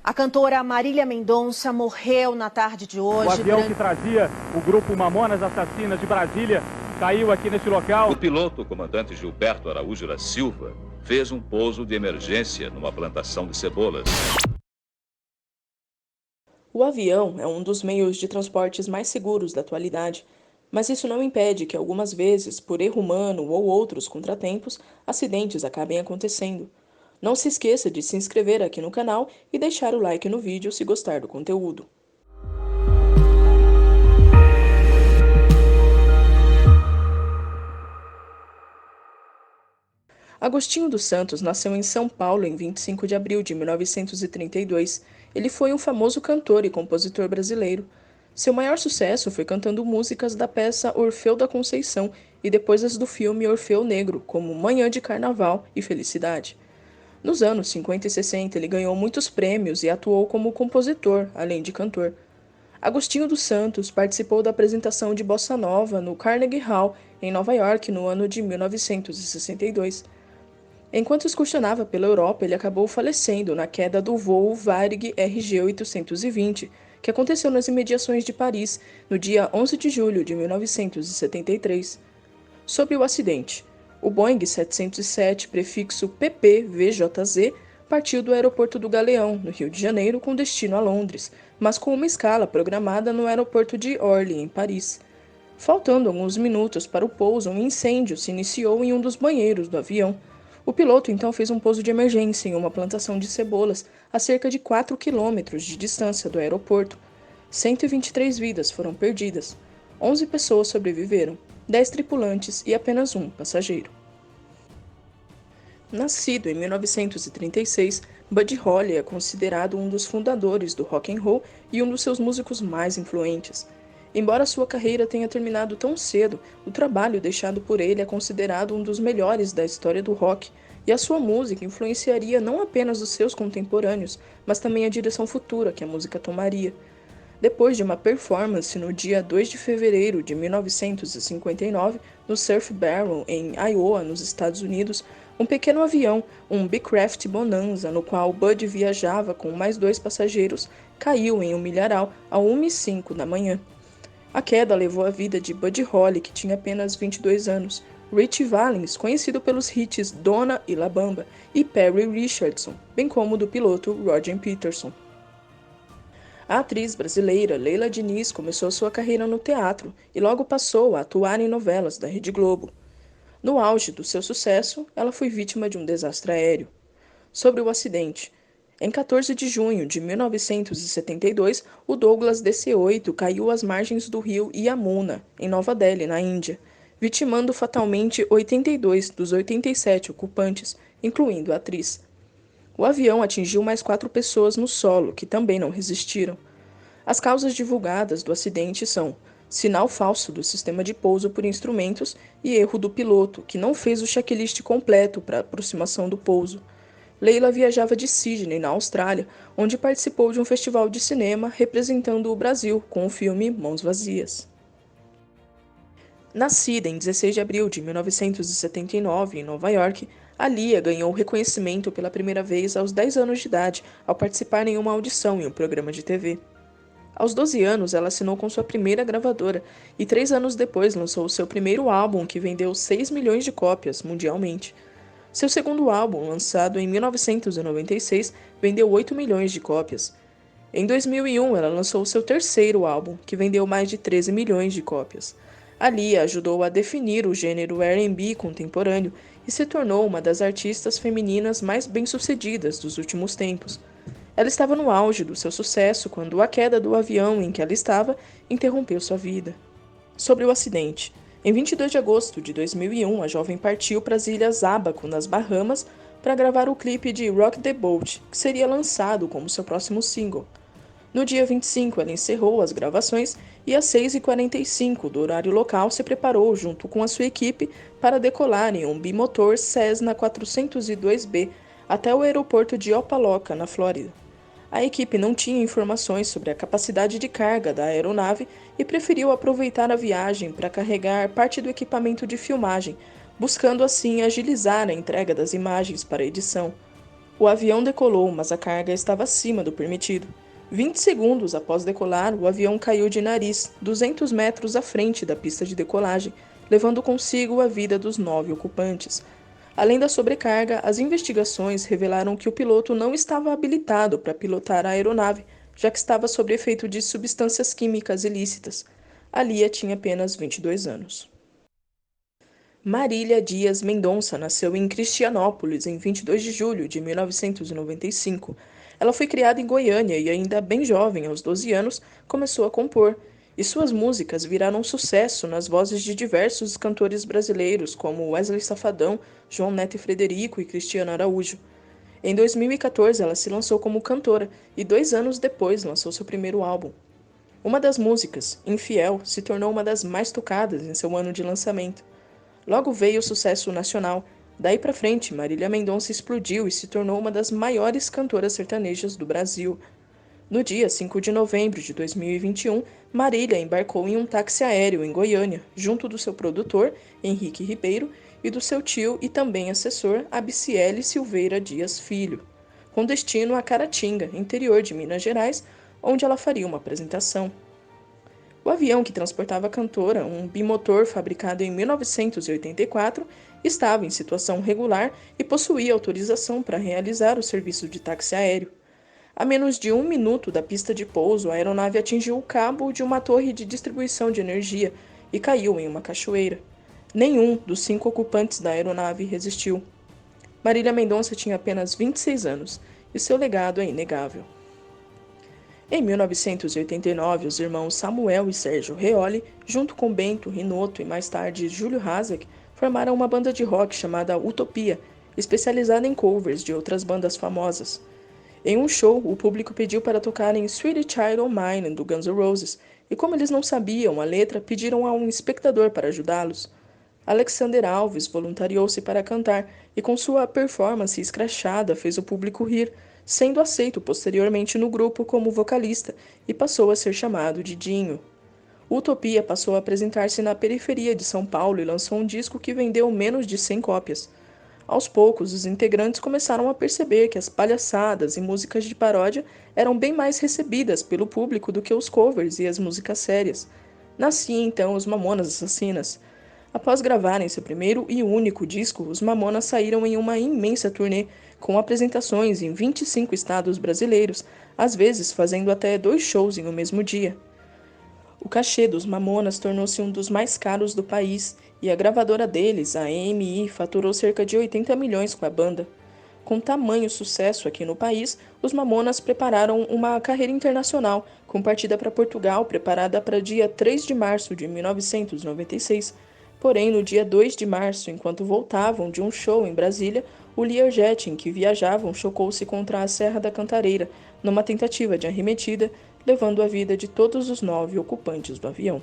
A cantora Marília Mendonça morreu na tarde de hoje. O avião que trazia o grupo Mamonas Assassinas de Brasília caiu aqui nesse local. O piloto, o comandante Gilberto Araújo da Silva, fez um pouso de emergência numa plantação de cebolas. O avião é um dos meios de transportes mais seguros da atualidade, mas isso não impede que algumas vezes, por erro humano ou outros contratempos, acidentes acabem acontecendo. Não se esqueça de se inscrever aqui no canal e deixar o like no vídeo se gostar do conteúdo. Agostinho dos Santos nasceu em São Paulo em 25 de abril de 1932. Ele foi um famoso cantor e compositor brasileiro. Seu maior sucesso foi cantando músicas da peça Orfeu da Conceição e depois as do filme Orfeu Negro, como Manhã de Carnaval e Felicidade. Nos anos 50 e 60, ele ganhou muitos prêmios e atuou como compositor, além de cantor. Agostinho dos Santos participou da apresentação de Bossa Nova no Carnegie Hall, em Nova York, no ano de 1962. Enquanto excursionava pela Europa, ele acabou falecendo na queda do voo Varig RG-820, que aconteceu nas imediações de Paris, no dia 11 de julho de 1973. Sobre o acidente, o Boeing 707, prefixo PPVJZ, partiu do aeroporto do Galeão, no Rio de Janeiro, com destino a Londres, mas com uma escala programada no aeroporto de Orly, em Paris. Faltando alguns minutos para o pouso, um incêndio se iniciou em um dos banheiros do avião. O piloto então fez um pouso de emergência em uma plantação de cebolas a cerca de 4 quilômetros de distância do aeroporto. 123 vidas foram perdidas. 11 pessoas sobreviveram, 10 tripulantes e apenas um passageiro. Nascido em 1936, Buddy Holly é considerado um dos fundadores do rock and roll e um dos seus músicos mais influentes. Embora sua carreira tenha terminado tão cedo, o trabalho deixado por ele é considerado um dos melhores da história do rock, e a sua música influenciaria não apenas os seus contemporâneos, mas também a direção futura que a música tomaria. Depois de uma performance no dia 2 de fevereiro de 1959, no Surf Barrel, em Iowa, nos Estados Unidos, um pequeno avião, um Beechcraft Bonanza, no qual Buddy viajava com mais 2 passageiros, caiu em um milharal às 1h05 da manhã. A queda levou a vida de Buddy Holly, que tinha apenas 22 anos, Ritchie Valens, conhecido pelos hits Donna e La Bamba, e Perry Richardson, bem como do piloto Roger Peterson. A atriz brasileira Leila Diniz começou sua carreira no teatro e logo passou a atuar em novelas da Rede Globo. No auge do seu sucesso, ela foi vítima de um desastre aéreo. Sobre o acidente, em 14 de junho de 1972, o Douglas DC-8 caiu às margens do rio Yamuna, em Nova Delhi, na Índia, vitimando fatalmente 82 dos 87 ocupantes, incluindo a atriz. O avião atingiu mais 4 pessoas no solo, que também não resistiram. As causas divulgadas do acidente são sinal falso do sistema de pouso por instrumentos e erro do piloto, que não fez o checklist completo para a aproximação do pouso. Leila viajava de Sydney, na Austrália, onde participou de um festival de cinema representando o Brasil com o filme Mãos Vazias. Nascida em 16 de abril de 1979, em Nova York, Aaliyah ganhou reconhecimento pela primeira vez aos 10 anos de idade, ao participar em uma audição em um programa de TV. Aos 12 anos, ela assinou com sua primeira gravadora e 3 anos depois lançou o seu primeiro álbum, que vendeu 6 milhões de cópias mundialmente. Seu segundo álbum, lançado em 1996, vendeu 8 milhões de cópias. Em 2001, ela lançou seu terceiro álbum, que vendeu mais de 13 milhões de cópias. Aaliyah ajudou a definir o gênero R&B contemporâneo e se tornou uma das artistas femininas mais bem-sucedidas dos últimos tempos. Ela estava no auge do seu sucesso quando a queda do avião em que ela estava interrompeu sua vida. Sobre o acidente. Em 22 de agosto de 2001, a jovem partiu para as Ilhas Abaco, nas Bahamas, para gravar o clipe de Rock the Boat, que seria lançado como seu próximo single. No dia 25, ela encerrou as gravações e às 6h45 do horário local se preparou junto com a sua equipe para decolar em um bimotor Cessna 402B até o aeroporto de Opa-locka, na Flórida. A equipe não tinha informações sobre a capacidade de carga da aeronave e preferiu aproveitar a viagem para carregar parte do equipamento de filmagem, buscando assim agilizar a entrega das imagens para a edição. O avião decolou, mas a carga estava acima do permitido. 20 segundos após decolar, o avião caiu de nariz, 200 metros à frente da pista de decolagem, levando consigo a vida dos 9 ocupantes. Além da sobrecarga, as investigações revelaram que o piloto não estava habilitado para pilotar a aeronave, já que estava sob efeito de substâncias químicas ilícitas. A Lia tinha apenas 22 anos. Marília Dias Mendonça nasceu em Cristianópolis em 22 de julho de 1995. Ela foi criada em Goiânia e, ainda bem jovem, aos 12 anos, começou a compor, e suas músicas viraram sucesso nas vozes de diversos cantores brasileiros, como Wesley Safadão, João Neto e Frederico e Cristiano Araújo. Em 2014, ela se lançou como cantora e 2 anos depois lançou seu primeiro álbum. Uma das músicas, Infiel, se tornou uma das mais tocadas em seu ano de lançamento. Logo veio o sucesso nacional. Daí pra frente, Marília Mendonça explodiu e se tornou uma das maiores cantoras sertanejas do Brasil. No dia 5 de novembro de 2021, Marília embarcou em um táxi aéreo em Goiânia, junto do seu produtor, Henrique Ribeiro, e do seu tio e também assessor, Abiciele Silveira Dias Filho, com destino a Caratinga, interior de Minas Gerais, onde ela faria uma apresentação. O avião que transportava a cantora, um bimotor fabricado em 1984, estava em situação regular e possuía autorização para realizar o serviço de táxi aéreo. A menos de 1 minuto da pista de pouso, a aeronave atingiu o cabo de uma torre de distribuição de energia e caiu em uma cachoeira. Nenhum dos 5 ocupantes da aeronave resistiu. Marília Mendonça tinha apenas 26 anos e seu legado é inegável. Em 1989, os irmãos Samuel e Sérgio Reoli, junto com Bento Rinotto e mais tarde Júlio Hasek, formaram uma banda de rock chamada Utopia, especializada em covers de outras bandas famosas. Em um show, o público pediu para tocarem Sweet Child O' Mine, do Guns N' Roses, e como eles não sabiam a letra, pediram a um espectador para ajudá-los. Alexander Alves voluntariou-se para cantar e, com sua performance escrachada, fez o público rir, sendo aceito posteriormente no grupo como vocalista e passou a ser chamado de Dinho. Utopia passou a apresentar-se na periferia de São Paulo e lançou um disco que vendeu menos de 100 cópias. Aos poucos, os integrantes começaram a perceber que as palhaçadas e músicas de paródia eram bem mais recebidas pelo público do que os covers e as músicas sérias. Nasciam então os Mamonas Assassinas. Após gravarem seu primeiro e único disco, os Mamonas saíram em uma imensa turnê, com apresentações em 25 estados brasileiros, às vezes fazendo até 2 shows em um mesmo dia. O cachê dos Mamonas tornou-se um dos mais caros do país, e a gravadora deles, a EMI, faturou cerca de 80 milhões com a banda. Com tamanho sucesso aqui no país, os Mamonas prepararam uma carreira internacional, com partida para Portugal preparada para dia 3 de março de 1996. Porém, no dia 2 de março, enquanto voltavam de um show em Brasília, o Learjet em que viajavam chocou-se contra a Serra da Cantareira, numa tentativa de arremetida, levando a vida de todos os 9 ocupantes do avião.